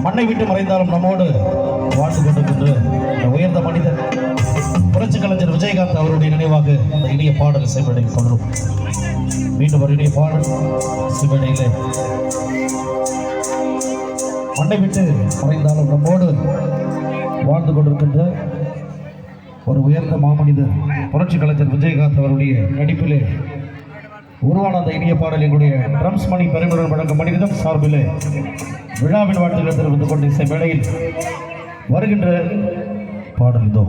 மண்ணை விட்டு மறைந்தாலும் நம்மோடு வாழ்ந்து கொண்டிருக்கின்ற உயர்ந்த மனிதர் புரட்சி கலைஞர் விஜயகாந்த் அவருடைய நினைவாக அந்த இனிய பாடல் சிவனையில் தொடரும். மீண்டும் ஒரு இனிய பாடல் சிவனையிலே. மண்ணை விட்டு மறைந்தாலும் நம்மோடு வாழ்ந்து கொண்டிருக்கின்ற ஒரு உயர்ந்த மாமனிதர் புரட்சி கலைஞர் விஜயகாந்த் அவருடைய நடிப்பிலே உருவான அந்த இனிய பாடல் எங்களுடைய ட்ரம்ஸ் மணி பெருமையுடன் வழங்கும் மனிதம் சார்பிலே விழாவின் வாழ்த்துக்களை தெரிவித்துக் கொண்டு இசை வேளையில் வருகின்ற பாடல் இதோ.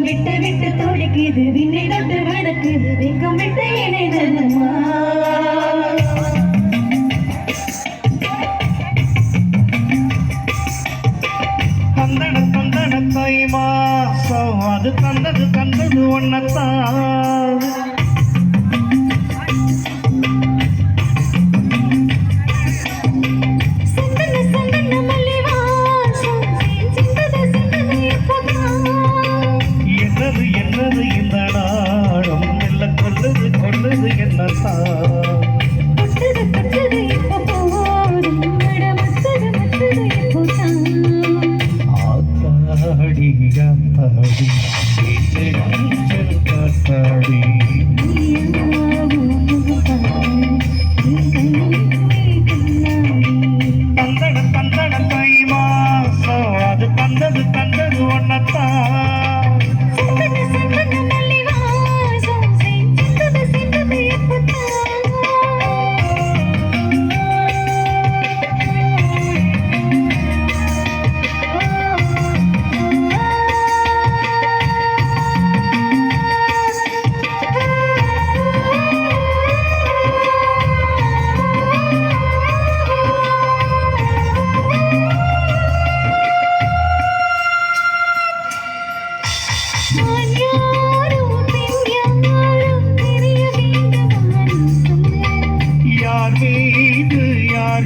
விட்டு விட்டு துடிக்குது விண்ணிடத்து விளக்குது வெக்கம் விட்டு இணைதமா மாசம் அது தந்தது ஒன்னத்தான். என்னது இந்த நாடும் மெல்ல கொள்ளுது என்னத்தான். தந்தன தை மாசம் அது தந்தது ஒன்னத்தான்.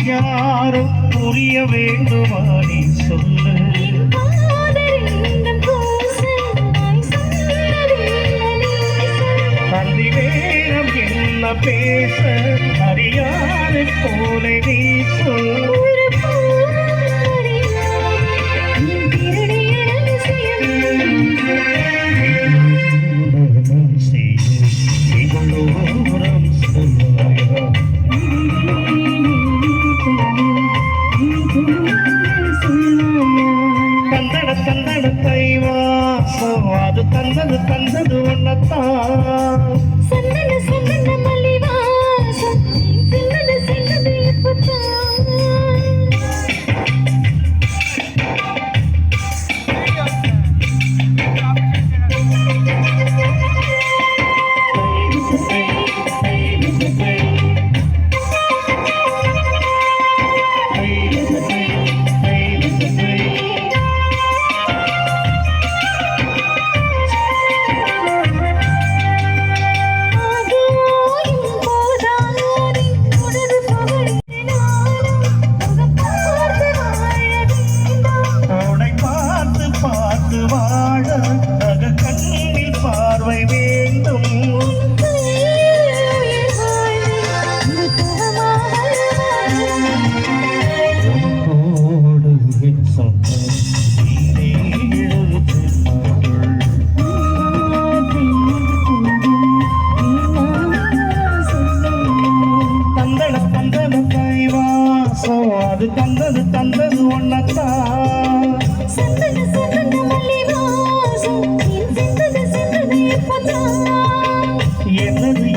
யாரும் புரிய வேண்டுமானி சொல்லு. தந்தி நேரம் என்ன பேச அறியாத போல நீ சொல். தந்தன தை மாசம் அது தந்தது ஒன்னத்தான். வாழ அக கண்ணில் பார்வை வேண்டும். தந்தன கைவாசம் அது தந்தது ஒன்னத்தான். என்னது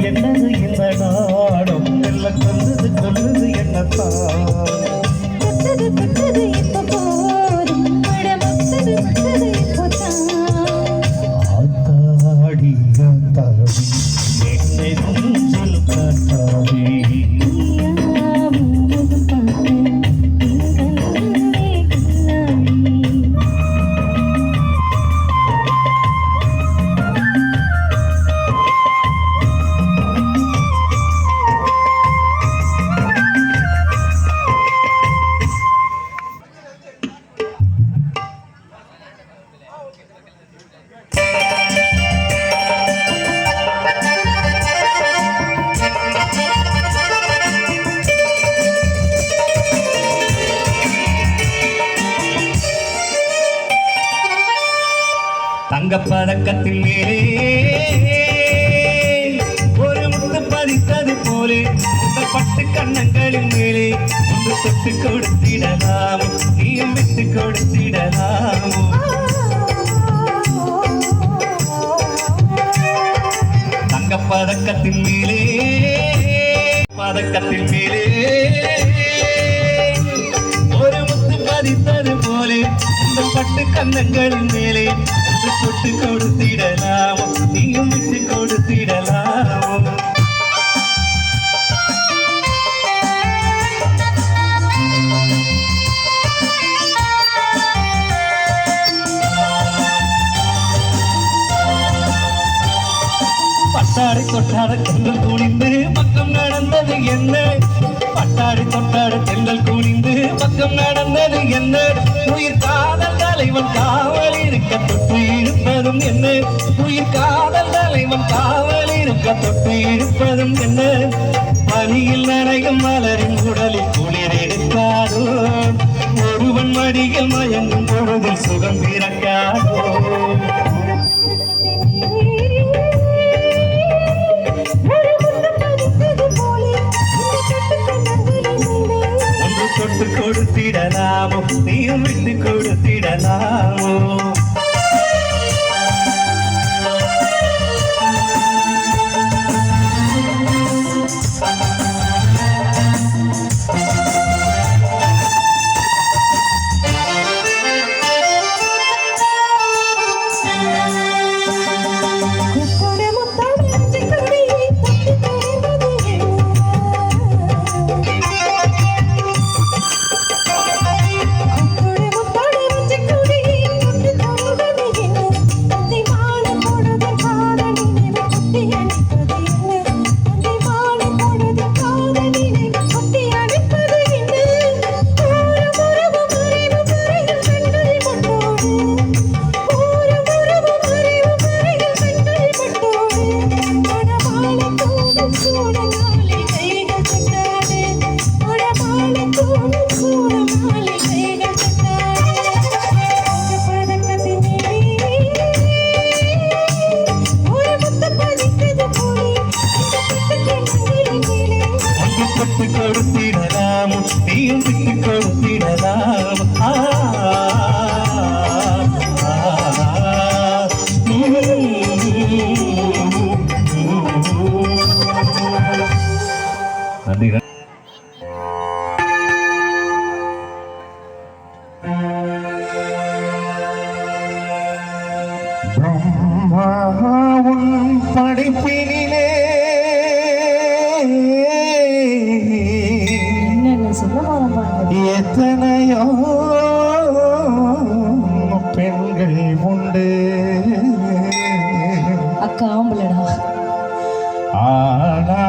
இந்த நாடும் மெல்ல கொள்ளுது என்னத்தான். ஆத்தாடி என்னை நெஞ்சில் காட்டாதே. தங்கப்பதக்கத்தில் மேலே ஒரு முத்து பதித்தது போலே இந்த பட்டு கண்ணங்களின் மேலே ஒன்று தொட்டு கொடுத்திடலாமோ நீயும் விட்டு கொடுத்திடலாமோ தங்கப்பதக்கத்தில் மேலே பதக்கத்தில் மேலே ஒரு முத்து பதித்தது போலே இந்த பட்டு கண்ணங்களின் மேலே தொட்டு கொடுத்திடலாமோ நீயும் விட்டு கொடுத்திடலாமோ பட்டாடை தொட்டாட தென்றல் குனிந்து பக்கம் நடந்தது என்ன பட்டாடை தொட்டாட தென்றல் குனிந்து பக்கம் நடந்தது என்ன உயிர் காதல் தலைவன் காவல் இருக்க தொட்டு இருப்பதும் என்ன உயிர் காதல் தலைவன் காவல் இருக்க தொட்டு இருப்பதும் என்ன பனியில் நனையும் மலரின் உடலில் குளிர் எடுக்காதோ ஒருவன் மடியில் மயங்கும் பொழுதில் சுகம் பிறக்காதோ தொட்டு கொடுத்திடலாமோ நீயும் விட்டு கொடுத்திடலாமோ விட்டு கொடுத்திடலாமோ நீயும் விட்டு கொடுத்திடலாமோ நன்றி பிரம்மாவும் படைப்பினிலே எத்தனையோ பெண்கள் உண்டு அக்கா ஆம்பளடா ஆனா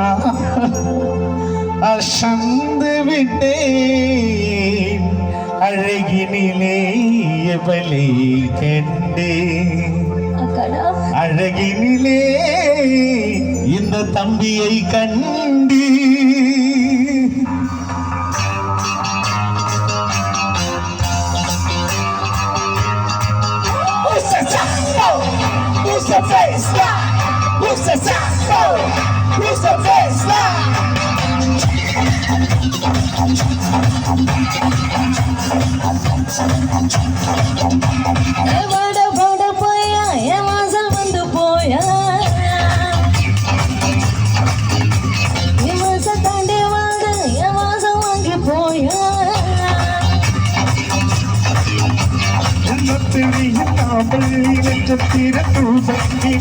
அசந்து விட்டேன் அழகினிலே எவளை கண்டு அழகினிலே இந்த தம்பியை கண்டு Who's the baseline? Who's the saxo? Who's the baseline? வாட போயா என் வாசல் வந்து போயா என் வாசல் தாண்டி வாங்க என் வாசல் வாங்கி போயா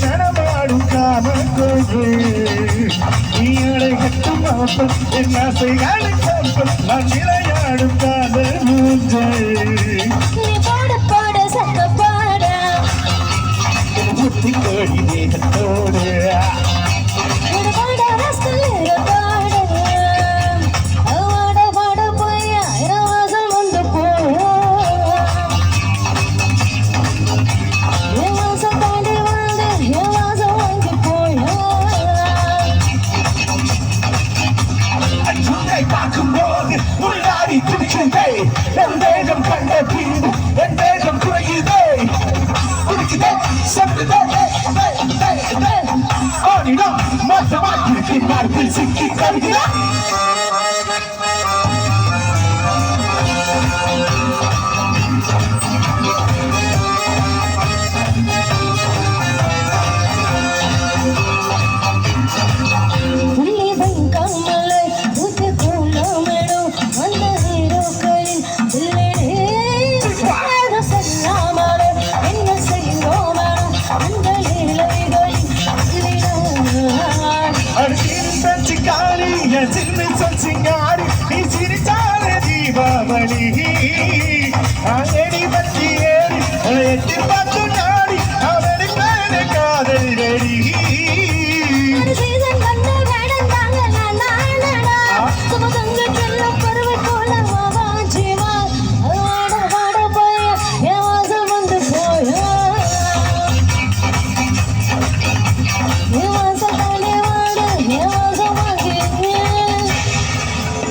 நடமாடும் காமக்கோடு நீ அழைகட்டும் மாப்பல் என் ஆசைகளை காப்பல் நான் நிலையாடும் காதல் மூஞ்சல் நீ பாட பாட சத்த பாட முத்தி கோடி தேகத்தோடு பாட ரசத்தில் பாட வாட வாட போயா என் வாசல் வந்து போயா என் வாசல் தாண்டி வாங்க என் வாசல் வாங்கி போயா அச்சுரை பார்க்கும்போது உள்ளாடி துடிக்குதே என் தேகம் கண்ட பின்பு என் தேகம் குறையுதே துடிக்குதே சென்று மார்பில் சிக்கி தருகிறா சிங்காரி நீ சிரிச்சால தீபாவளி ஆங்கடி பத்தி ஏறி எட்டி பார்த்து நாடி அவனை மேல காதல் ready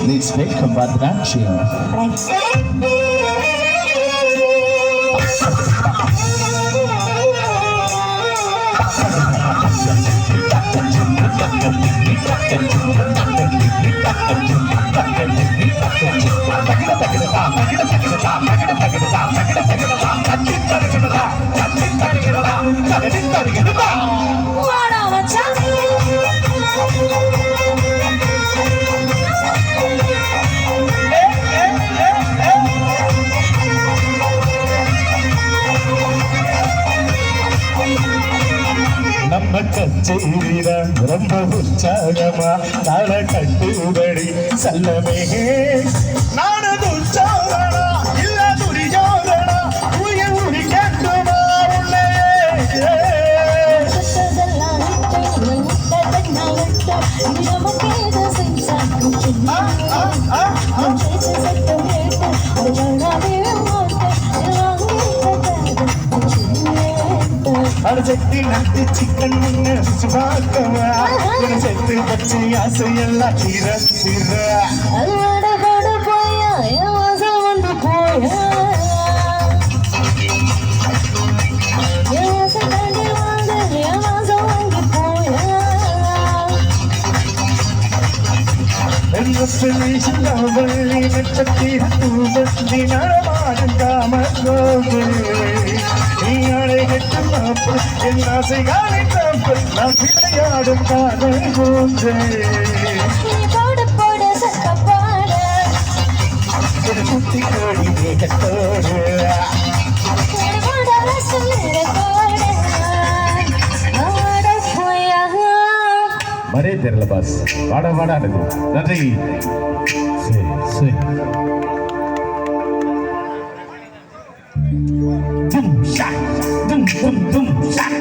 Let's make a Bhadranatyam. நம்ம கச்சேரிடா ரொம்ப உற்சாகமா தாள கட்டுபடி சல்லமே நானது உற்சாகனா இல்ல துரியோதனா உயிர் உரி கட்டுமா உள்ளே அடிச்சட்டி நட்டு சிக்கன் முன்னு சுபாக்கவா சேர்த்து பச்சை ஆசையெல்லாம் தீர தீர வள்ளி நட்சத்திர தூபி நடமாடும் காமோது நீ அழைகட்டு மாப்பு என் ஆசைகாலை காப்பு நான் விளையாடும் காதல் போன்றே குத்தி கோடி மேகத்தோடு மரே தெரியல பாஸ் வாட வாடாடுது நன்றி சரி சரி Dum shak, dum dum dum shak,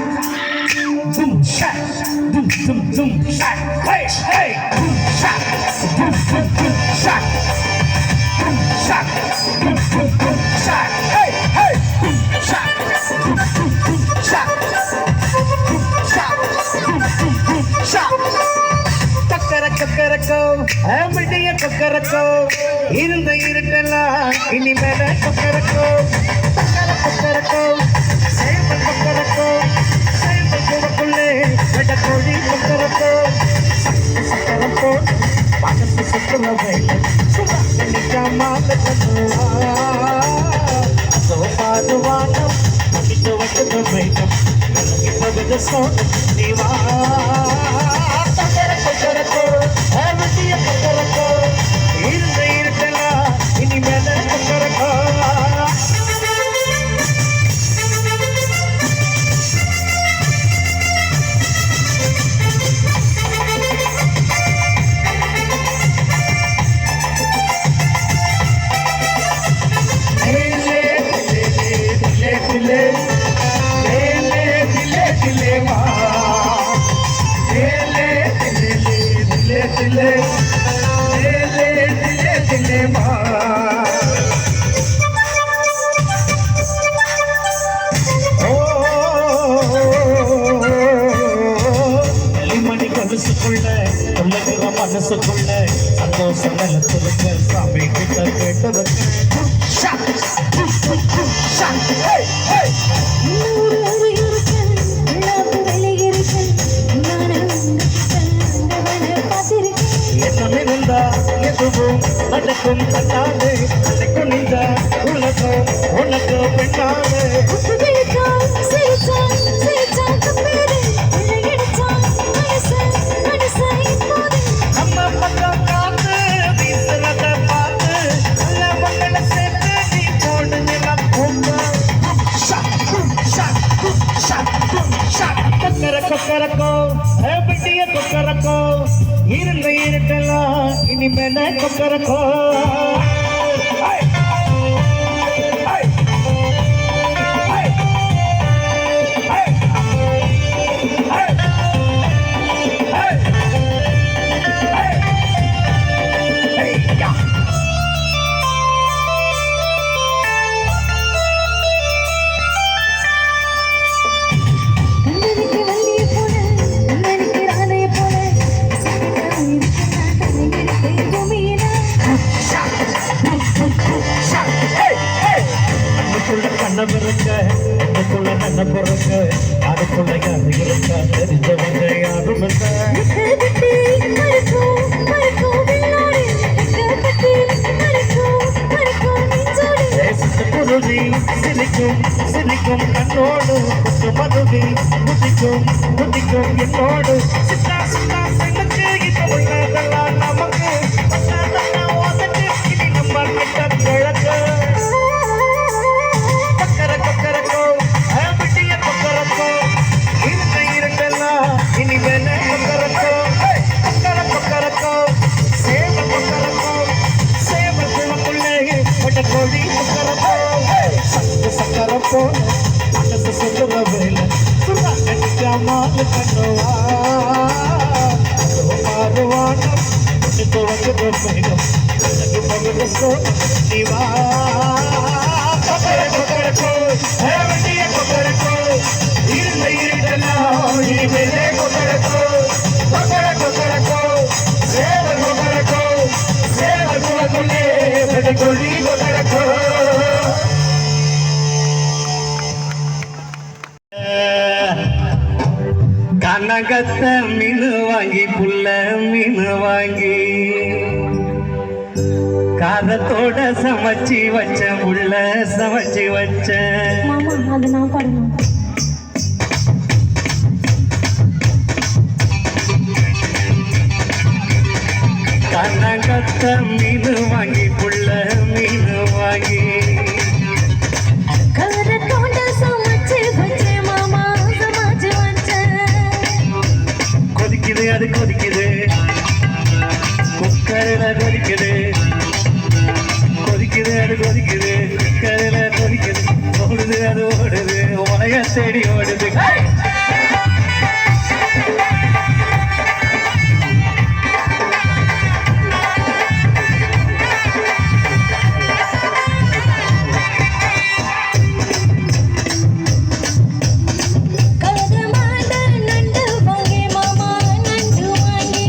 dum shak, dum dum dum shak, hey hey, dum shak, dum dum dum shak, dum shak, dum dum dum shak, hey hey, dum shak, dum dum dum shak, dum shak, dum dum dum shak. Kokkarakko மிடிய Kokkarakko இருந்த இருட்டெல்லாம் இனிமேல கொக்கரக்கோ கொக்கரக்கோ சேவல் கொக்கரக்கோ சேவல் கூடக்குள்ளே வெட கோழி கொக்கரக்கோ சக்கரக்கோ பக்கத்து சுற்றுலவை சுடாமால பாதுவானம் இது வந்து வைக்கும் இப்போது சோனம் நீவா கொக்கரக்கோ மிடிய கொக்கரக்கோ இருந்த இருட்டெல்லாம் இனிமேல கொக்கரக்கோ மனசுக்குள்ள சந்தோஷம் நிலத்திருக்க சாமி கிட்ட கேட்டதற்கு பறக்கும் தட்டாது குனிந்த உலகம் உனக்கு பெண்ணாது விழித்தான், சிரித்தான், சிரித்தான் தம்பேரே. விழியடித்தான், மனசை இப்போது. நம்ம பக்கம் காத்து வீசுறத பார்த்து நல்ல மக்களை சேர்த்து நீ போடு நிலம் கொக்கரக்கோ பிட்டிய கொக்கரக்கோ இருந்த இருட்டெல்லாம் இனிமேல கொக்கரக்கோ கண்ணனுக்கு வள்ளியை போல, கண்ணனுக்கு ராதையை போல. சின்னதா இருக்கிறான் தலையெடுத்து பூமியில. அதுக்குள்ள கண்ண பிறக்க அதுக்குள்ள நல்ல பிறக்க அதுக்குள்ள யாரு இருக்க தெரிஞ்சவங்க யாரும் இல்ல வெட்டப்பட்டு மறுக்கும், மறுக்கும் வெள்ளாடு. வெட்டப்பட்டு மறுக்கும், மறுக்கும் நெஞ்சோடு. குருதி சிரிக்கும் சிரிக்கும் கண்ணோடு குத்து மருதி குதிக்கும் குதிக்கும் என்னோடு சித்தா சித்தா எனக்கு இது உள்ளதெல்லாம் நமக்கு ஓதட்டு இனி நம்ம கிட்ட கிழக்கு கொக்கரக்கோ விட்டிய கொக்கரக்கோ இருந்த இருட்டெல்லாம் இனி மேல கொக்கரக்கோ கொக்கரக்கோ சேவ கொக்கரக்கோ சேவ குளக்குள்ளே பட்ட கோழி கொக்கரக்கோ சக்கரப்போ மனசு சொல்லுற வேலை கட்டிக்காமல் கண்ணுவா பாடுவானம் துவங்குற மேகம் பகுத சோனிவா கொக்கரக்கோ வெட்டிய கொக்கரக்கோ இருந்த இருட்டெல்லாம் இனிமேலே கொக்கரக்கோ கொக்கரக்கோ சேவல் கொக்கரக்கோ சேவல் குளக்குள்ளே பட்ட கோழி கொக்கரக்கோ கனகத்த மீன் வாங்கி புள்ள மீன் வாங்கி காரத்தோட சமைச்சி வச்ச புள்ள சமைச்சி வச்ச மாமா, அது நான் பாடணும். கனகத்த மீன் வாங்கி புள்ள மீன் வாங்கி கரத்தோட சமைச்சு வச்சே மாமா, சமைச்சு வச்சேன். கொதிக்குது அது கொதிக்குது குக்கரில் கொதிக்குது கொதிக்குது அது கொதிக்குது குக்கரில் கொதிக்குது ஓடுது அது ஓடுது உலைய தேடி ஓடுது கரமாண்ட நண்டு வாங்கி மாமா, நண்டு வாங்கி.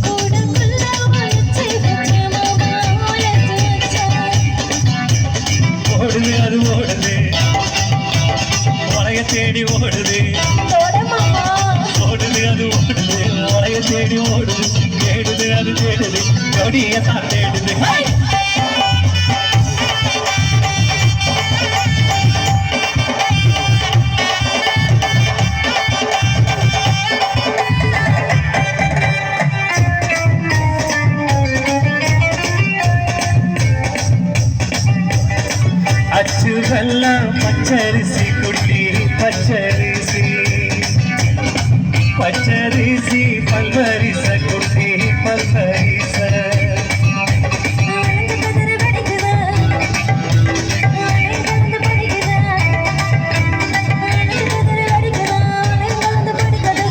கூடக்குள்ள வளைச்சு வச்சே மாமா, வளைச்சு வச்சேன். ஓடுது அது ஓடுது உலைய தேடி ஓடுது போட மாமா, ஓடுது அது ஓடுது உலைய தேடி ஓடுது தேடுது அது தேடுது கொடிய தான் தேடுது அச்சு வெல்லம் பச்சரிசி குட்டி பச்சரிசி பச்சரிசி பல்வரிச குட்டி பல்வரிச வளைஞ்சு கதிரு வெடிக்குது. வளைஞ்சு படிக்குது. வளைஞ்சு கதிரு வெடிக்குது. வளைஞ்சு படிக்குது.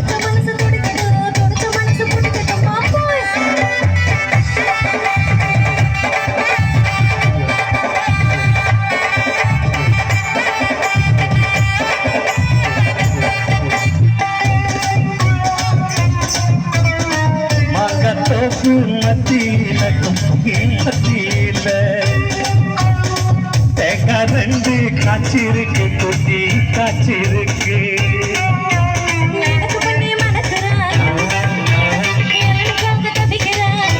தொடுத்த மனசு துடிக்குது. தொடுத்த மனசு பிடிக்குது. மாப்போய். மகத்தோப்பு மத்தியில மத்தியில தேங்காய் ரெண்டு காய்ச்சிருக்கு குட்டி காய்ச்சிருக்கு எனக்கு பண்ணி மணக்குறேன். எனக்கு தவிக்கிறேன்.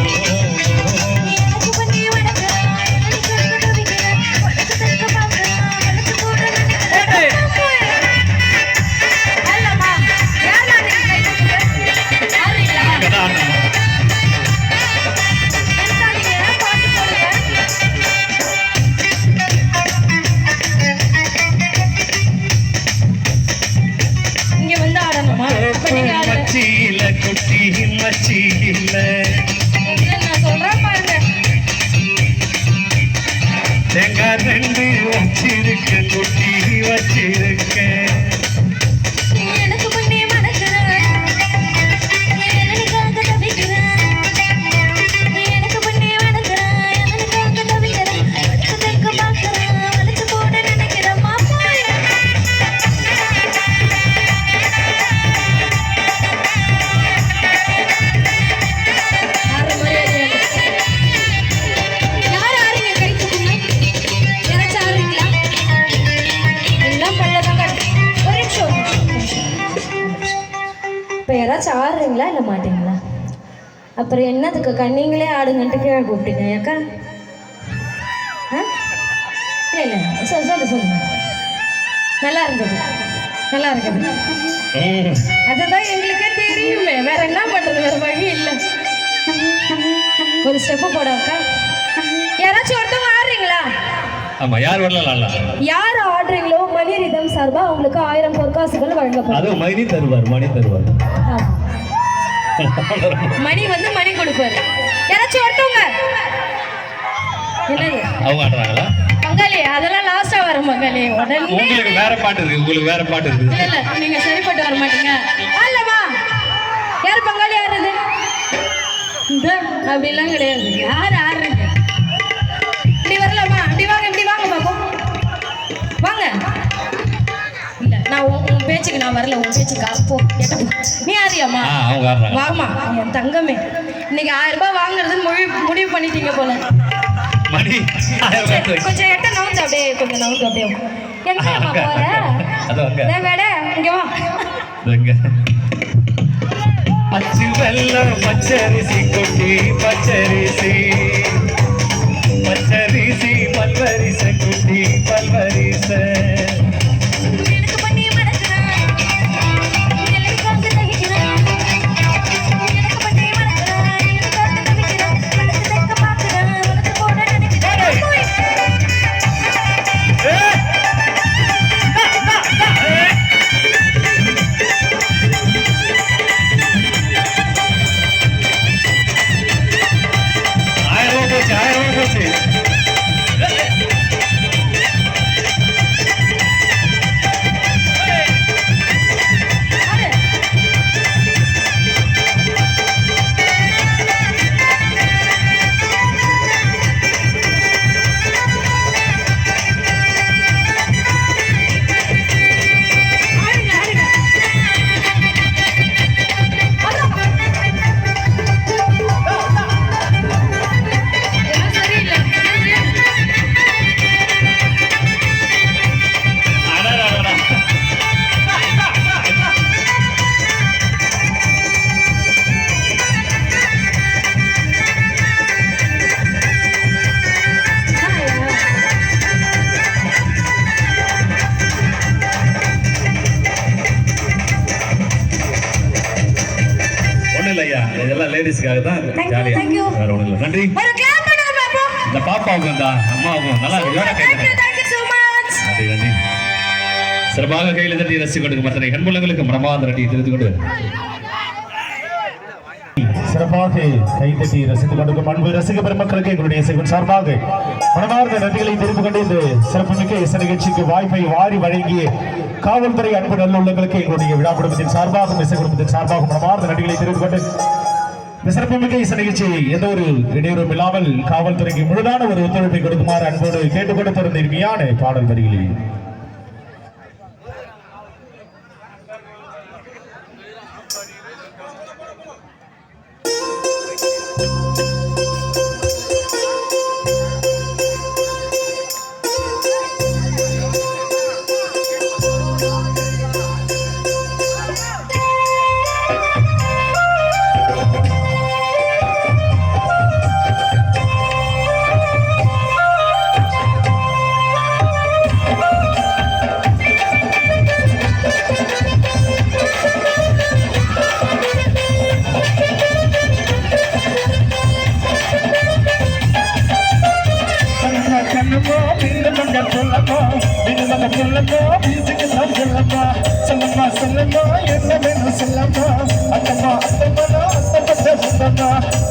சுடிதார் 2 வச்சிருக்க குட்டி வச்சிருக்க எனக்கு பண்ணி மணக்கிறேன் எனக்காக தவிக்கிறேன் எனக்கு பண்ணி மணக்கிறேன் எனக்காக தவிக்கிறேன் தெற்கு பார்க்கிறேன் வளைச்சு போட நினைக்கிறேன் மாப்பா யார் ஆறீங்க கை தூக்குங்க யாராச்சும் ஆறீங்களா எல்லாம் பல்லதாங்க ஒரு நிமிஷம் இப்போ யாராச்சும் ஆடுறீங்களா இல்லை மாட்டீங்களா அப்புறம் என்னதுக்கு கண்ணீங்களே ஆடுங்கன்ட்டு கீழே கூப்பிட்டீங்க ஏக்கா ஆ இல்லை இல்லை சொல்லுங்க நல்லா இருந்தது நல்லா இருக்குது அதுதான் எங்களுக்கே தெரியுமே வேற என்ன பண்றது வேற வழி இல்லை ஒரு ஸ்டெப்பு போடாக்கா யாராச்சும் ஒருத்தவங்க ஆடுறீங்களா ஆமா யார் வரலாம் யார் ஆடுறீங்களோ மணி ரிதம் சார்பா உங்களுக்கு 1000 பொற்காசுகள் வழங்கப்படும் அது மணி தருவார் ஆமா. மணி வந்து மணி கொடுப்பாரு யாராச்சும் ஒருத்தவங்க என்னது அவங்க ஆடுறாங்களா பங்காளி அதெல்லாம் லாஸ்டா வர பங்காளி உடனே உங்களுக்கு வேற பாட்டு இருக்கு இல்ல இல்ல நீங்க சரிப்பட்டு வர மாட்டீங்க அல்லவா யார் பங்காளி ஆடுறது இந்த அப்படிலாம் கிடையாது யார் ஆடுறீங்க இப்படி வரலாமா இப்படி வாங்க பாப்போம் வாங்க இல்ல நான் உன் பேச்சுக்கு நான் வரல உன் பேச்சுக்கு அப்போ நீ ஆறியாமா அவங்க ஆடுறாங்க வாமா என் தங்கமே இன்னைக்கு 1000 ரூபாய் வாங்குறது முடிவு பண்ணிட்டீங்க போல மணி கொஞ்சம் எட்ட நவுந்து அப்படியே கொஞ்சம் நவுந்து அப்படியே எங்கம்மா போற வேட இங்க வா அச்சு வெல்லம் பச்சரிசி கொட்டி பச்சரிசி பல்வரிச குட்டி பல்வரிச எனக்கு பண்ணி மறக்கிறேன் எனக்காக தவிக்கிறேன் எனக்கு பண்ணி மறக்கிறேன் எனக்காக தவிக்கிறேன் மனசு தெக்க பார்க்கிறேன் மனசு போட நினைக்கிறேன் ஆயிரம் போச்சு இதெல்லாம் லேடிஸ்க்காக தான் ஜாலியா வேற ஒண்ணும் இல்லை நன்றி ஒரு கிளாப் பண்ணுங்க பாப்போம் இந்த பாப்பாவுக்கும் இந்த அம்மாவுக்கும் நல்லா இருக்கு Thank you so much நன்றி சிறப்பாக கையில் தட்டி ரசித்து கொடுக்கும் அத்தனை கண்புள்ளங்களுக்கு மனமார்ந்த நன்றியை தெரிவித்துக் கொண்டு சிறப்பாக கைதட்டி ரசித்துக் கொண்டிருக்கும் அன்பு ரசிக பெருமக்களுக்கு எங்களுடைய செல்வன் சார்பாக மனமார்ந்த நன்றிகளை தெரிந்து கொண்டு இந்த சிறப்புமிக்க இசை நிகழ்ச்சிக்கு வாய்ப்பை வாரி வழங்கிய காவல்துறை அன்பு நல்லுள்ளங்களுக்கு எங்களுடைய விழா குடும்பத்தின் சார்பாகவும் இசை குடும்பத்தின் சார்பாகவும் மனமார்ந்த நன்றிகளை தெரிந்து கொண்டு இந்த சிறப்புமிக்க இசை நிகழ்ச்சியை எந்த ஒரு இடையூறும் இல்லாமல் காவல்துறைக்கு முழுதான ஒரு ஒத்துழைப்பை கொடுக்குமாறு அன்போடு கேட்டுக்கொண்டு திறந்த இனிமையான பாடல் வரிகளில்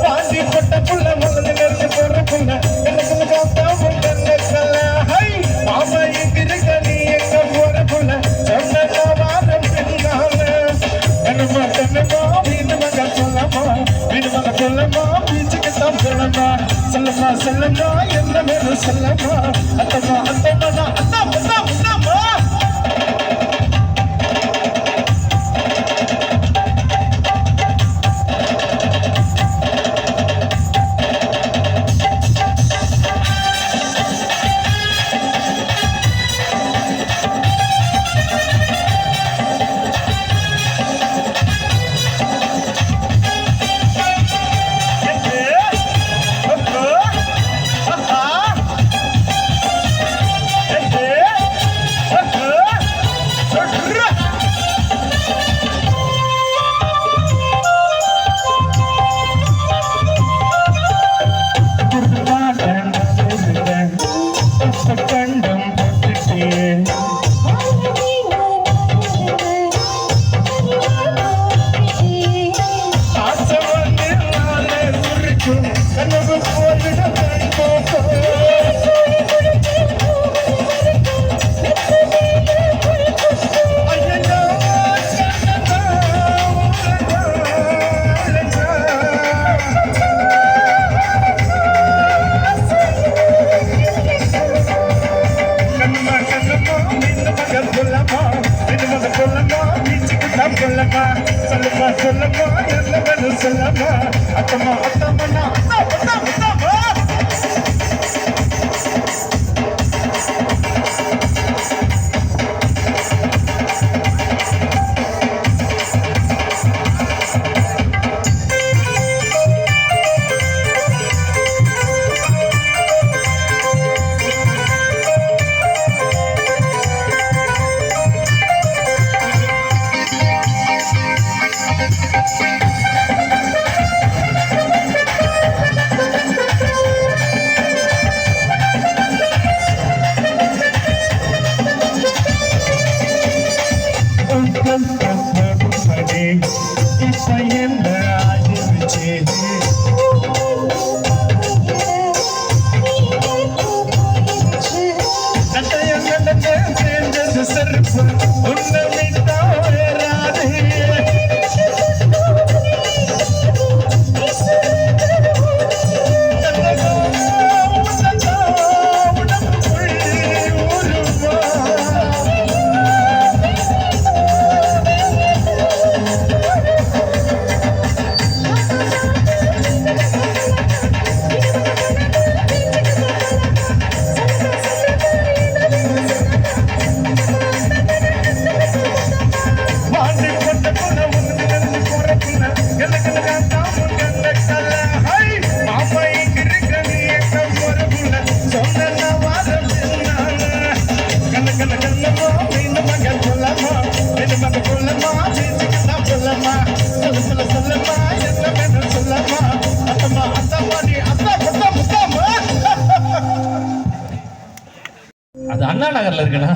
வாங்கி போட்ட புள்ள முதல்ல போற புள்ள எனக்கு சொல்லமா சொல்லமா சொல்லமா என்ன வேணும் சொல்லமா அத்தமா அத்தமா அத்தா அத்தா அத்தாமா சொல்லமா அத்தமா அத்தமனா அத்தா அத்தா அது அண்ணா நகர்ல இருக்குண்ணா.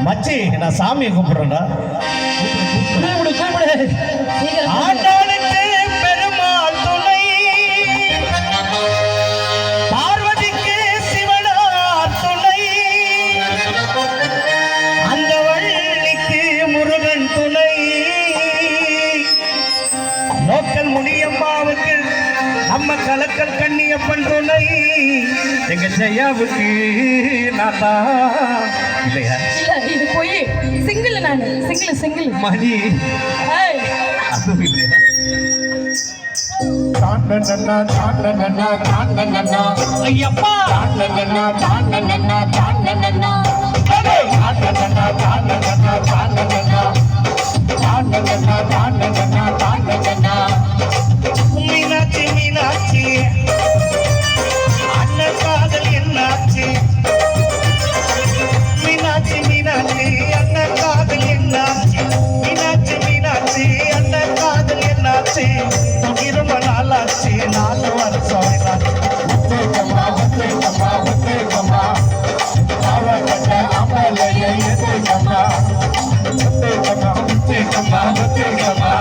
மச்சி நான் சாமியை கூப்பிடுறேன்டா. கூப்பிடு கூப்பிடு. ஆண்டாளுக்கு பெருமாள் துணை, பார்வதிக்கு சிவனார் துணை, அந்த வள்ளிக்கு முருகன் துணை, லோக்கல் முனியம்மாவுக்கு நம்ம கலக்கல் கண்ணியப்பன் துணை, எங்க ஜெயாவுக்கு நான் தான் இல்லையா? இல்ல இது போய் சிங்கிள் நானு சிங்கிள் மணி ஏய் அதுவும் இல்லையா? தாண்டனன்னா தாண்டனன்னா தாண்டனன்னா ஐயப்பா தாண்டனன்னா தாண்டனன்னா தாண்டனன்னா தாண்டனன்னா தாண்டனன்னா தாண்டனன்னா தாண்டனன்னா தாண்டனன்னா தாண்டனன்னா மீனாட்சி மீனாட்சி அண்ணன் காதல் என்னாச்சு? மீனாட்சி மீனாட்சி அண்ணன் காதல் என்னாச்சு? மீனாட்சி மீனாட்சி அண்ணன் காதல் என்னாச்சு? ரொம்ப நாளாச்சு 4 வருஷம் ஒத்தேகம்மா ஒத்தேகம்மா ஒத்தேகம்மா அவகட்ட அமலையை எத்தேகம்மா ஒத்தேகம்மா ஒத்தேகம்மா ஒத்தேகம்மா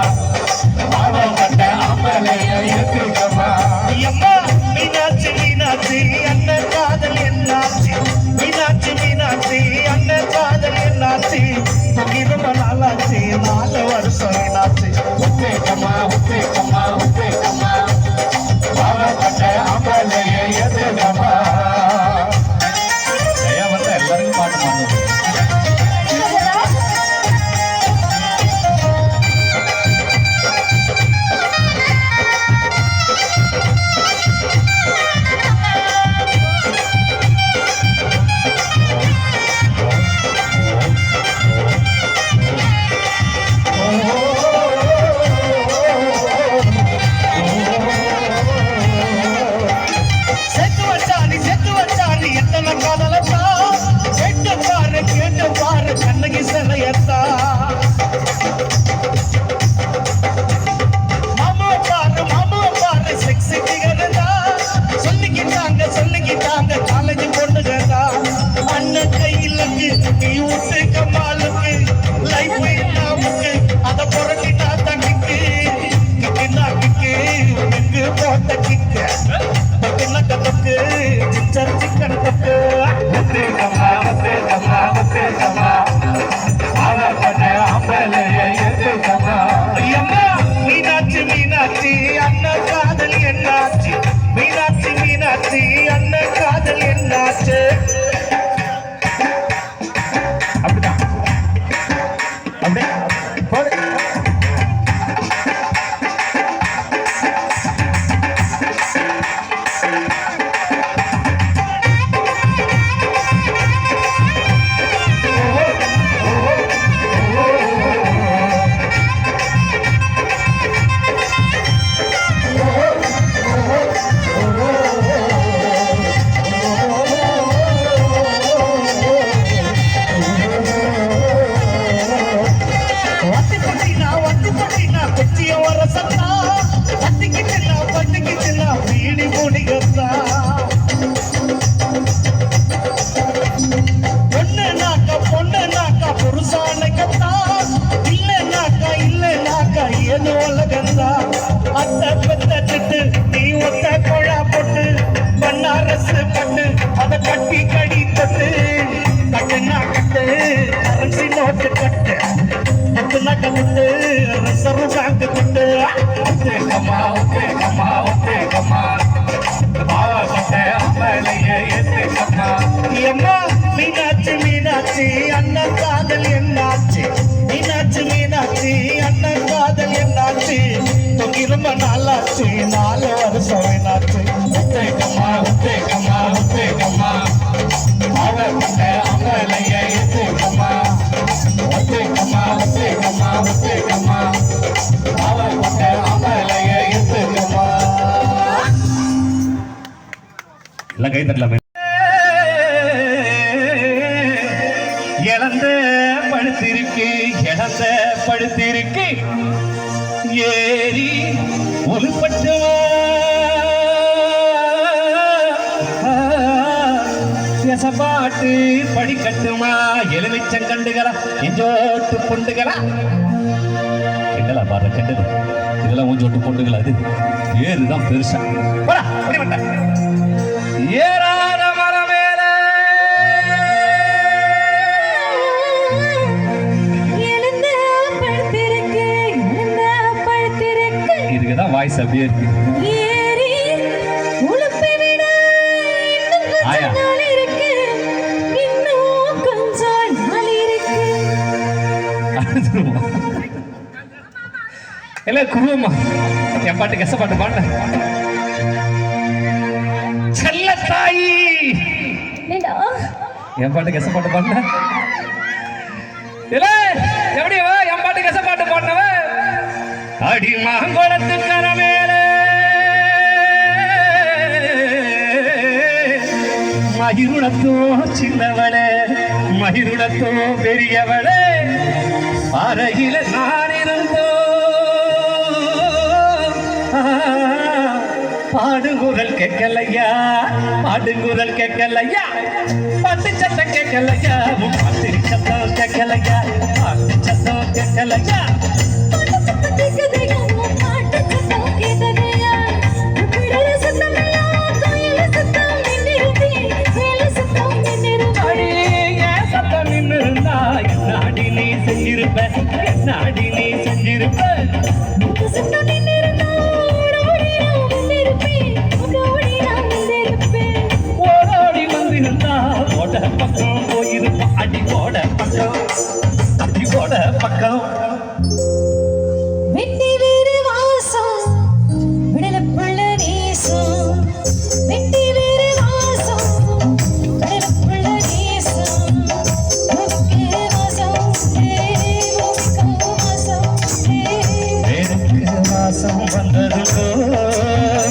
ஒத்தேக்கம்மா ஒத்தேக்கம்மா அவளப்பட்ட அம்பலைய எத்தேக்கம்மா ஒத்தேக்கம்மா ஒத்தேக்கம்மா ஒத்தேக்கம்மா அவளப்பட்ட அம்பலைய எத்தேக்கம்மா. எல்லாம் கை தட்டலாமே. இழந்த படுத்திருக்கு இழந்த படுத்திருக்கு ஏறி ஒலுப்பட்டுமா எசப்பாட்டு படிக்கட்டுமா எலுமிச்சங்கண்டுகளா எஞ்சோட்டு பொண்டுகளா கிண்டலா பாரு கிண்டல் இதெல்லாம் ஊஞ்சோட்டு பொண்டுகளா அது ஏறுதான் பெருசா ஏறாத மரம் மேல இதுக்குதான் வாய்ஸ் அப்படியே இருக்கு. ஆயா இல்ல குருவம்மா என் பாட்டு கெச பாட்டு பாட செல்ல தாயி என் பாட்டு கெச பாட்டு பாட இல்ல எப்படிவா என் பாட்டு கெச பாட்டு பாடினவ அடி மாங்கோளத்து கரமேல மகிருடத்தோ சின்னவளே மகிருடத்தோ பெரியவளே அறையில நான் இருந்தோ பாடுங்குரல் கேட்கலையா பாடுங்குரல் கேட்கலையா பாட்டு சத்தம் கேட்கலையா பாட்டு சத்தம் கேட்கலையா பாட்டு சத்தம் கேட்கலையா நாடி நீ செஞ்சிருப்ப நாடி நீ செஞ்சிருப்ப ஓடோடி வந்திருந்தா ஓட பக்கம் போயிருப்ப அடி ஓட பக்கம் அடி ஓட பக்கம் வந்ததுங்கோ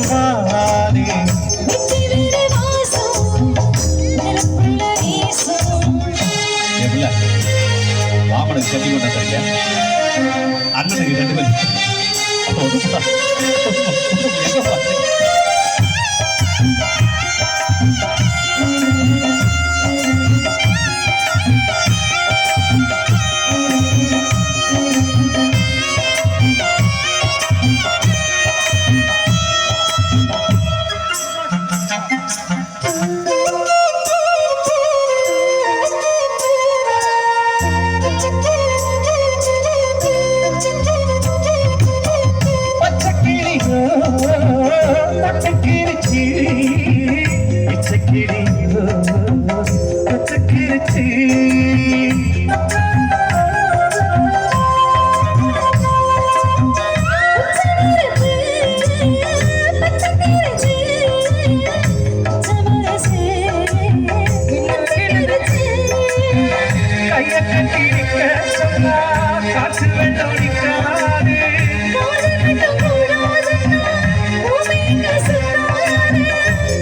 மாறி மாமனுக்கு சொல்லி கொண்டாங்க அண்ணனுக்கு ரெண்டு பேர்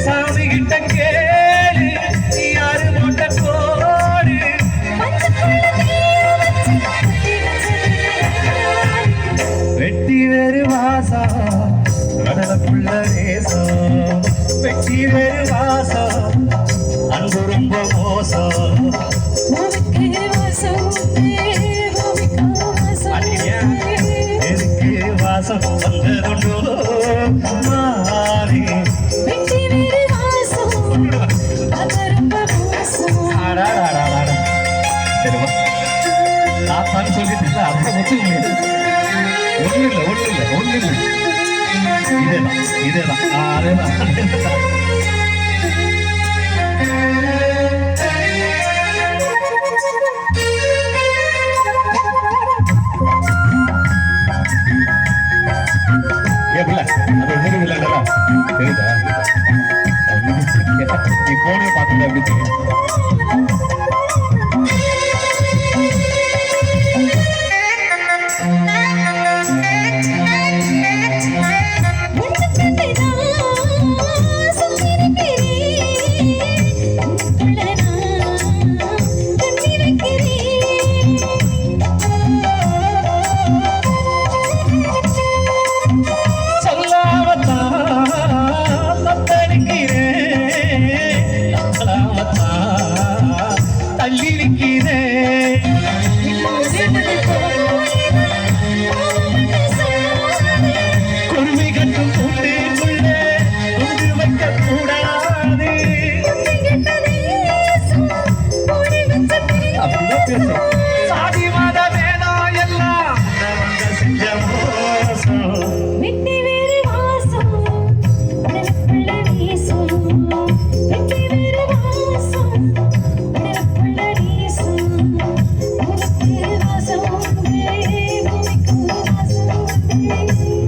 சாமி கிட்ட கேளு யாரு போட்ட கோடு வெட்டி வேறு வாசம் கடலுக்குள்ள தேசம் வெட்டி வேறு வாசம் அன்பு ரொம்ப மோசம் எதுக்கு வாசம் வந்ததுண்டோ மாறி நான் சொல்லிட்டு அப்புறம் ஒன்றும் இல்லை இதேதான் அதேதான் எப்படில அது ஒன்றும் இல்லைங்களா தெரியுதா நீ போனே பார்த்துட்டு அப்படி தெரியும். சாதி மத வேதம் எல்லாம் செஞ்ச மோசம். விட்டு வேறு வாசம் உடலுக்குள்ள வீசும். விட்டு வேறு வாசம் உடலுக்குள்ள வீசும். உனக்கு வாசம் உண்டு, பூமிக்கு வாசம் உண்டு.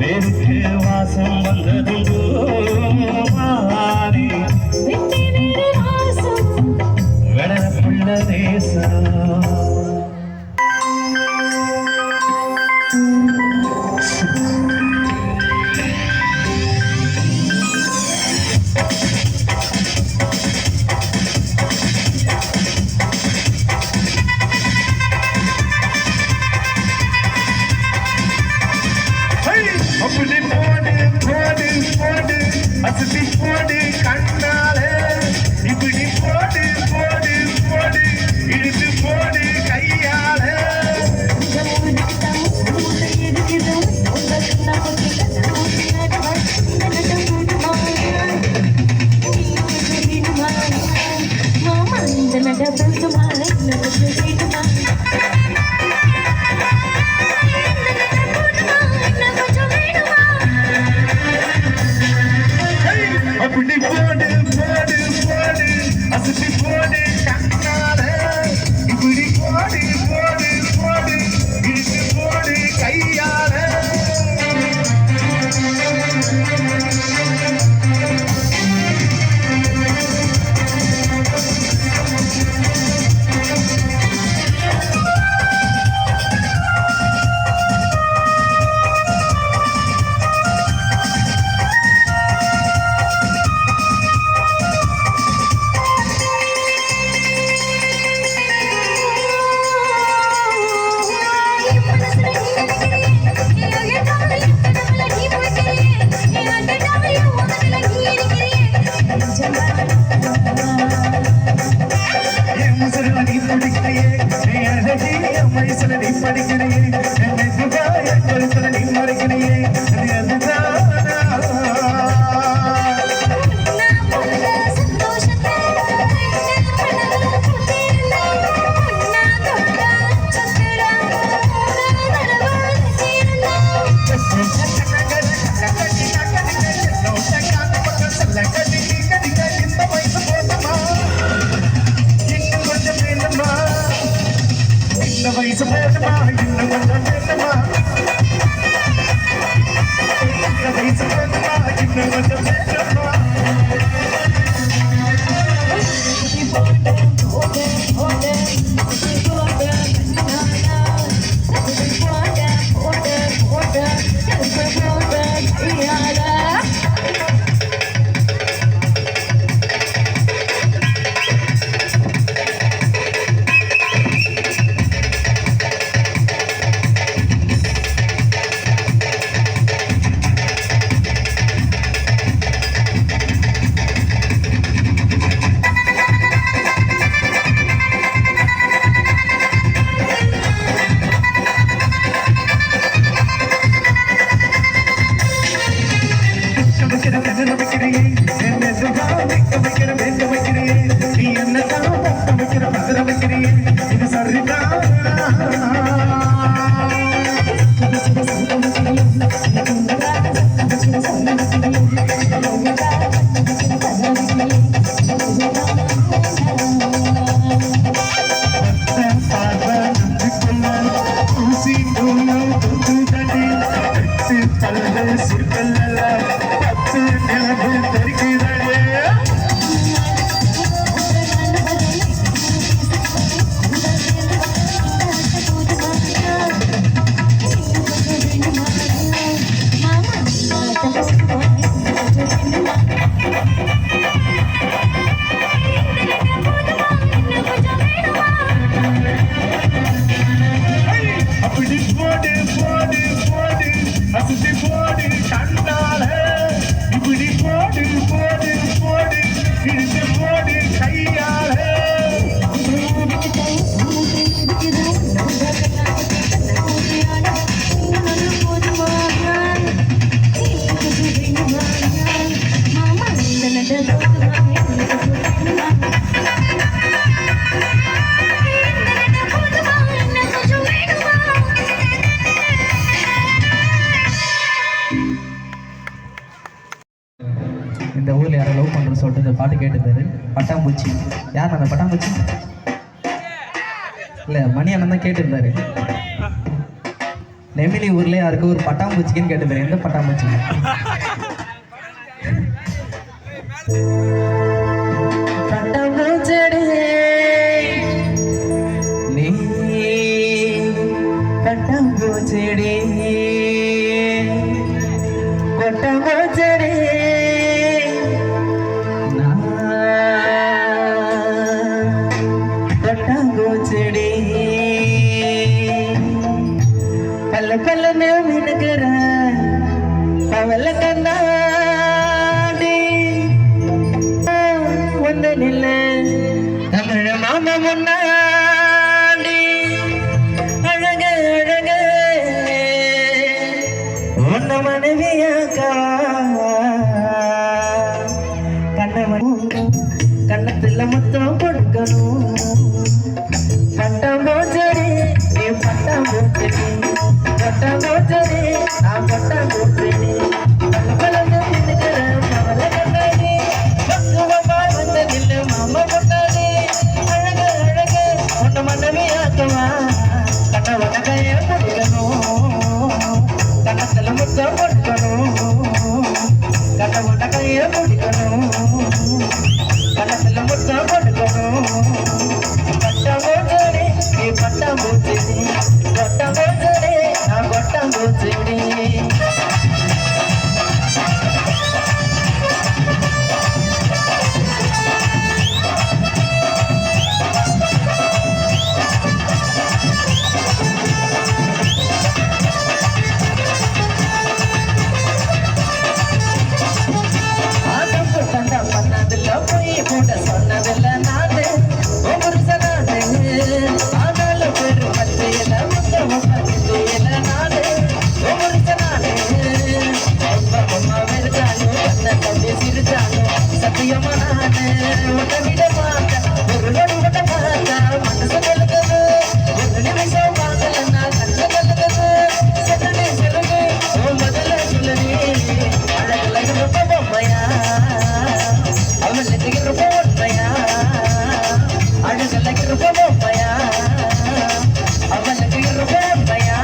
வேருக்கு வாசம் வந்ததுண்டோ மாறி விட்டு வேறு வாசம் வெடப்புள்ள தேசம். அப்படி போடு போடு போடு அசதி போடு கண்ணாலே இப்படி போடு போடு போடு இழுத்து போடு கையாலே மாமா இந்த நட போட்டுமா இந்த அப்படி போடு போடு போடு அசதி போடு கண்ணாலே இப்படி போடு போடு போடு இழுத்து போடு கையாலே வயசு போதுமா இன்னும் கொஞ்சம் வேணுமா வயசு போதுமா இன்னும் கொஞ்சம் வேணுமா இழுத்து போடு கையாலே இந்த ஊரில் யாரை லவ் பண்ணுறேன்னு சொல்லிட்டு இந்த பாட்டு கேட்டுருந்தாரு. பட்டாம்பூச்சி. யார் அந்த பட்டாம்பூச்சி? இல்லை, மணி அண்ணன் தான் கேட்டிருந்தாரு. நெமிலி ஊரில் யாருக்கு ஒரு பட்டாம்பூச்சிக்குன்னு கேட்டிருந்தாரு. எந்த பட்டாம்பூச்சி? பட்டாம்பூச்சடி நீ பட்டாம்பூச்சடி கொட்டாம்பூச்சடி கொட்டாம்பூச்சடி கல்ல கல்லன்னு மினுக்கிற அவள கண்ணாடி வந்து நில்ல தமிழ மாம முன்னாடி அழக அழக உன்ன மனைவியாக்கவா கண்ணவன் கண்ணத்துல மொத்தம் கொடுக்கணும் பட்டாம்பூச்சடி நீ பட்டாம்பூச்சடி பட்டாம்பூச்சடி நான் பட்டாம்பூச்சடி பலபலன்னு மின்னுக்கிற பவள கண்ணாடி பக்குவமா வந்த நில்லு மாமா கொண்டாடி அழக அழக உன்ன மனைவியாக்கவா கண்ணவன கைய பிடிக்கணும் கண்ணத்துல முத்தம் கொடுக்கணும் கண்ணவன கைய பிடிக்கணும் கண்ணத்துல முத்தம் கொடுக்கணும் பட்டாம்பூச்சடி நீ பட்டாம்பூச்சடி கொட்டாம்பூச்சடி நான் கொட்டாம்பூச்சடி பண்ணதில்ல போய் கூட சொன்னதில்ல நானு ஒவ்வொரு சனாது ஆனாலும் பெரு பத்தியில முத்தமும் பத்தியில நானு ஒவ்வொரு சனாது அம்மா வெறுத்தாலும் என்ன தம்பி சிரிச்சாலும் சத்தியமா நானு உன்னை விட மாட்டேன் ஒரு நொடி விட மாட்டேன் மனசு கலக்குது ஒரு நிமிஷம் பார்க்கலன்னா கண்ணு கலக்குது சொல்லுடி சொல்லுடி உன் முதல்ல சொல்லுடி அழகுல ரொம்ப பொம்மையா அவளுக்கு இருப்ப உண்மையா அழகுல இருப்ப பொம்மையா அவளுக்கு இருப்ப உண்மையா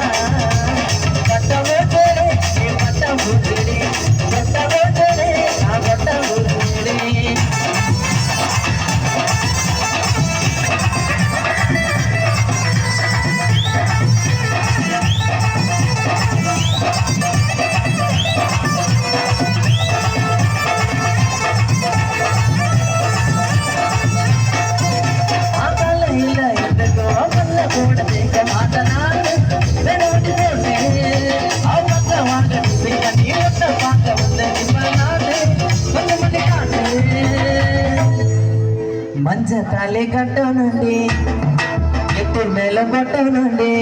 பட்டாம்பூச்சடி நீ பட்டாம்பூச்சடி பட்டாம்பூச்சடி நான் பட்டாம்பூச்சடி கூட கேட்க மாட்டேனாரு வேற விட்டு போட்டேன் அவங்க வாங்க நீ ஒட்ட பார்க்க வந்து நாடு கொஞ்ச மணி காட்டு மஞ்ச தாலி கட்டணுண்டி எட்டு மேல கொட்டணுண்டி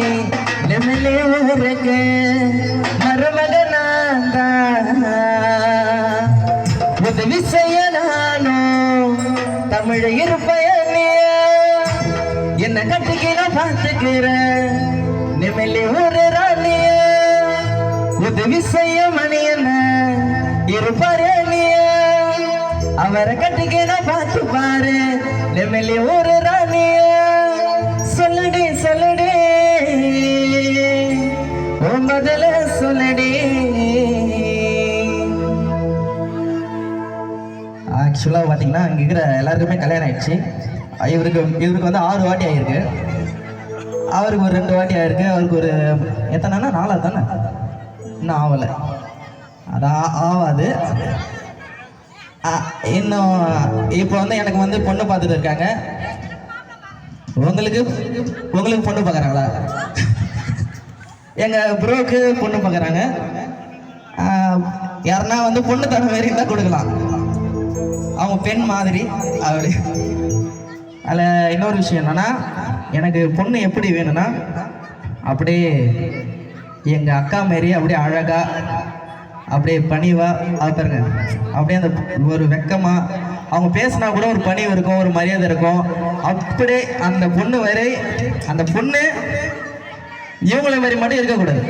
நெமிலி ஊருக்கு மருமகனாந்தா உதவி செய்ய நானும் தமிழ இருப்பையா என்ன கட்டிக்கிற பார்த்துக்கிற நிமிலி ஒரு ராணிய உதவி செய்ய மணியன இருப்பாரு அவரை கட்டிக்கிற பார்த்து பாரு நிமிலி ஒரு ராணிய சொல்லுடி சொல்லுடி ஓ முதல்ல சொல்லுடி. ஆக்சுவலாக பார்த்தீங்கன்னா இங்கே இருக்கிற எல்லாருக்குமே கல்யாணம் ஆயிடுச்சு. இவருக்கு வந்து 6 வாட்டி ஆகிருக்கு. அவருக்கு ஒரு 2 வாட்டி ஆகிருக்கு. அவருக்கு ஒரு எத்தனைன்னா 4 தானே, இன்னும் ஆகலை. அதான் ஆகாது இன்னும். இப்போ வந்து எனக்கு வந்து பொண்ணு பார்த்துட்டு இருக்காங்க. உங்களுக்கு பொண்ணு பார்க்குறாங்களா? எங்கள் ப்ரோக்கு பொண்ணு பார்க்குறாங்க. யாருன்னா வந்து பொண்ணு தர மாதிரி இருந்தால் கொடுக்கலாம். அவங்க பெண் மாதிரி அப்படி. அதில் இன்னொரு விஷயம் என்னன்னா, எனக்கு பொண்ணு எப்படி வேணும்னா அப்படியே எங்கள் அக்கா மாரி அப்படியே அழகா அப்படியே பணிவா பாருங்க, அப்படியே அந்த ஒரு வெக்கமா அவங்க பேசினா கூட ஒரு பணிவு இருக்கும், ஒரு மரியாதை இருக்கும். அப்படியே அந்த பொண்ணு வரை அந்த பொண்ணு இவங்களை மாதிரி மட்டும் இருக்கக்கூடாது,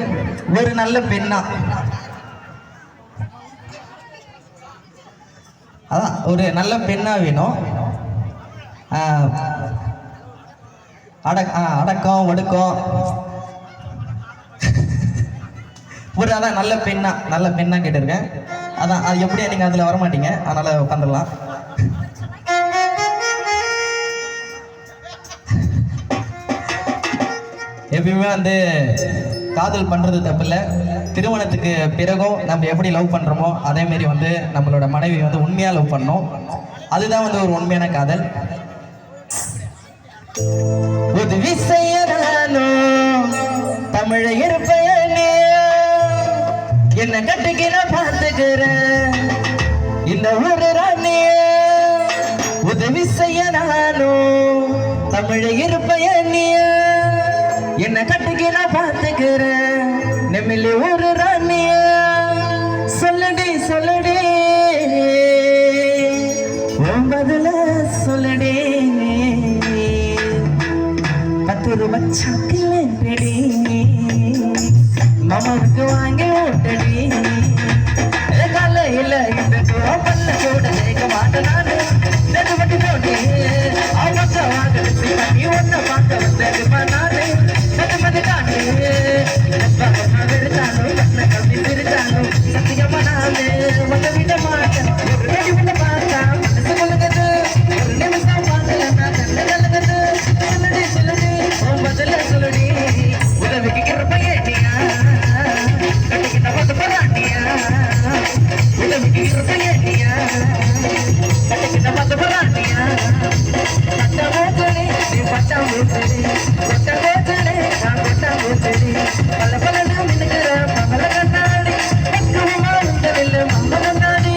ஒரு நல்ல பெண்ணா. அதான் ஒரு நல்ல பெண்ணா வேணும். அடக்கம் ஒடுக்கம் ஒரு அதான் நல்ல பெண்ணா கேட்டிருக்கேன். அதான் அது எப்படியா நீங்கள் அதில் வரமாட்டீங்க, அதனால் உட்காந்துடலாம். எப்பயுமே வந்து காதல் பண்ணுறது தப்பில்லை. திருமணத்துக்கு பிறகும் நம்ம எப்படி லவ் பண்ணுறோமோ அதேமாரி வந்து நம்மளோட மனைவி வந்து உண்மையாக லவ் பண்ணணும். அதுதான் வந்து ஒரு உண்மையான காதல். உதவி செய்யணும் தமிழை இருப்பேனே, என்ன கட்டுக்கிற பார்த்துக்கிறேன் இந்த ஊரு ராணிய. உதவி செய்ய நானும் தமிழை இருப்பேனே, என்ன கட்டுக்கிற பார்த்துக்கிறேன் நெமிலி ஊரு ராணிய. சொல்லடி சொல்லடி பதில சொல்லடி, 10 ரூபாய் சாக்கிலேடி மாமாவுக்கு வாங்கி ஓட்டடி. காலையில் பண்ண கூட கேட்க மாட்டேன் நானு நெடுபட்டி போட்டி அவங்க வாங்கி ஒன்ன பார்க்க வந்தேன் நானு நெடுமதி தாண்டி விடுத்தாலும் என்ன கம்மி பிரித்தாலும் சத்தியமா நானு உங்க விட மாட்டேன். ஒரு பார்த்தா மனசு கொள்ளுகிறது, ஒரு நிமிஷம் பார்க்கல நான் கண்ணு கலங்குது. சொல்லுடி சொல்லுடி பதில சொல்லுடி, உதவிக்கு இருப்பையேட்டியா கட்டிக்கிட்ட பார்த்து போராட்டியா. உதவிக்கு இருப்பையேட்டியா கட்டிக்கிட்ட பார்த்து போராட்டியா. பட்டாமூச்சடி நீ பட்டாமூச்சடி, கொட்டாமூச்சடி நான் கொட்டாமூச்சடி. பல பல நான் மின்னுக்கிற பகல கண்ணாடி உண்டவில்லை மம்ம கண்ணாடி.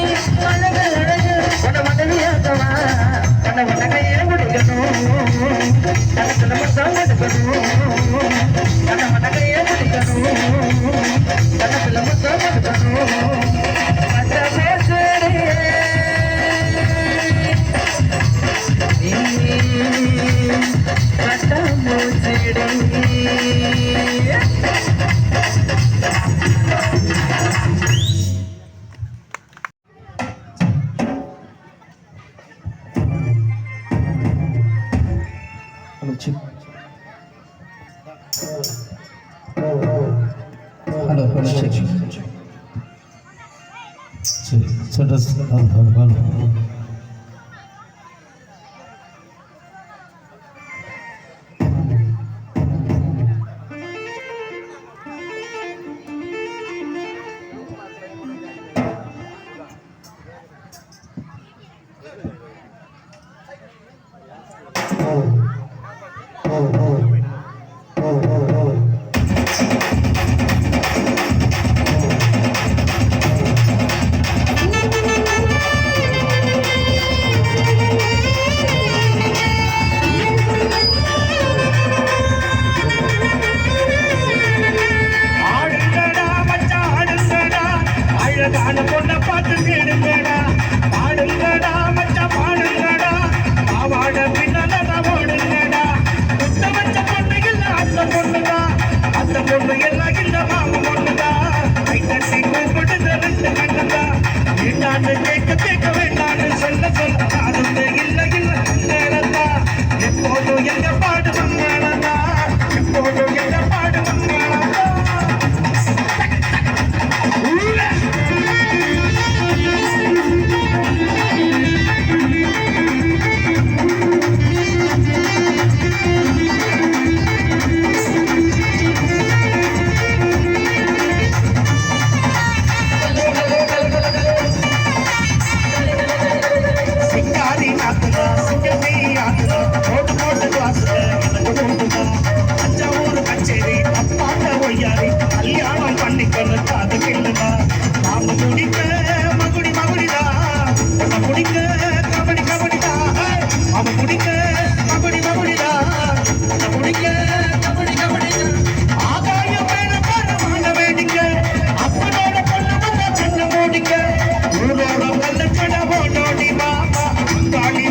அழகு அழகு உன மனைவியாக்கவா, உன்னை கையை குடிக்கணும், கணத்துல மட்டும் கொடுக்கணும், கண்ண கையை குடிக்கணும், கணத்துல மட்டும் கொடுக்கணும். ஹலோ ஹலோ அழகான பொண்ணை பார்த்து தேடுங்கடா, பாடுங்கடா மச்சா பாடுங்கடா, பாவாட பின்னால ஓடு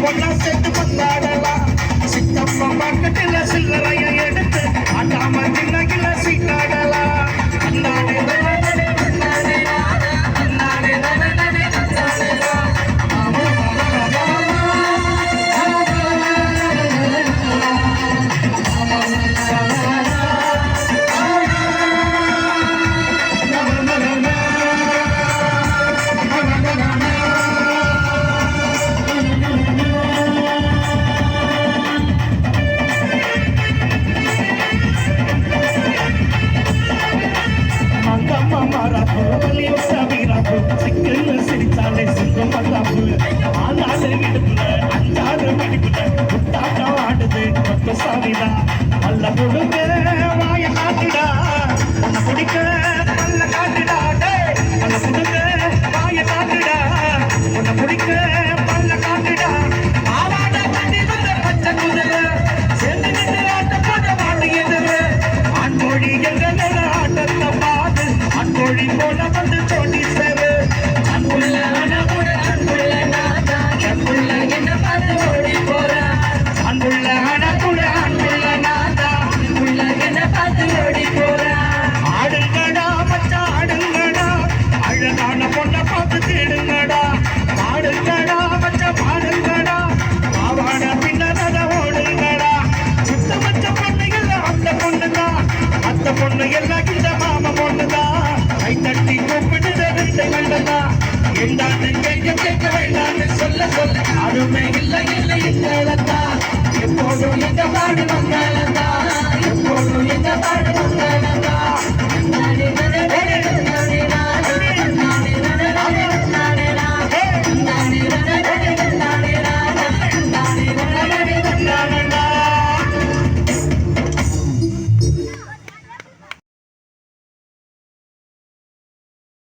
ஒன்னா சேர்த்து கொண்டாடலாம் சித்தப்பா பாக்கெட்டில் சில்லறைய எடுத்து ஆட்டாம சின்ன சீட்டாடலாம் அண்ணாடே சிரிச்சாலே சிங்கம் பத்தாப்பு ஆளாது விடுப்புல அஞ்சாறு மணிக்குள்ள முட்டாட்டம் ஆடுது கொத்த சாமிதான் பல்ல கொடுங்க வாய காட்டுடா உன்னை பிடிக்க பல்ல காட்டுடா பல்ல கொடுங்க வாய காட்டுடா உன்னை பிடிக்க பல்ல காட்டுடா ஆவாட தண்ணி வந்த பச்சை குதிரை சேர்ந்து நின்று ஆட்ட போட்ட மாட்டு எதிர ஆண் கோழி எங்களோட ஆட்டத்தை பார்த்து ஆண் கோழி போல வந்து தோண்டி சேரு ஆடுங்கடா மச்சா ஆடுங்கடா அழகான பொண்ணை பார்த்து தேடுங்கடா பாடுங்கடா மச்சா பாடுங்கடா பாவாட பின்னத ஓடுங்கடா சுத்த மச்ச பொண்ணு எல்லாம் அந்த பொண்ணுதான் அந்த பொண்ணு எல்லாம் இந்த மாம பொண்ணுதான் கை தட்டி கூப்பிடுத ரெண்டு கண்டதான் எந்தாண்டு கேட்க வேண்டாம்னு சொல்ல அருமை இல்லை எங்களதா எப்போதும் எங்க பாடு மங்களதா எப்போதும் எங்க பாடு மங்களதா